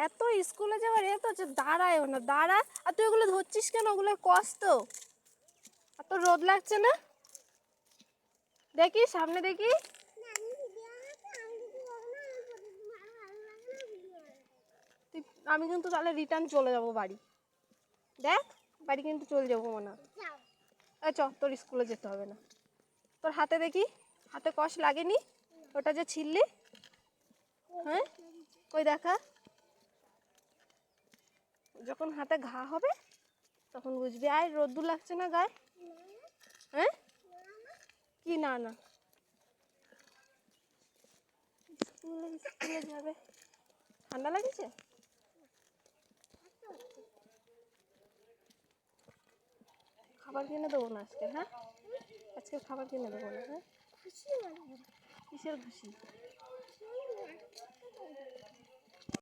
এত স্কুলে যাওয়ার এত হচ্ছে, দাঁড়ায়ও না, দাঁড়া। আর তুই ওগুলো ধরছিস কেন? ওগুলো কষ্ট। এত রোদ লাগছে না? দেখি সামনে দেখি। আমি কিন্তু তাহলে রিটার্ন চলে যাব বাড়ি। দেখ বাড়ি কিন্তু চলে যাবো মনে হয়। চ, তোর স্কুলে যেতে হবে না। তোর হাতে দেখি, হাতে কষ লাগেনি? ওটা যে ছিললি, হ্যাঁ কই দেখা। যখন হাতে ঘা হবে তখন বুঝবি। আয়, রোদ্দুর লাগছে না গায়ে? হ্যাঁ কি না না? স্কুলে স্কুলে যাবে, ঠান্ডা লাগছে? খাবার কিনে দেবো না আজকে? হ্যাঁ আজকে খাবার কিনে দেবো না? হ্যাঁ কিসের খুশি?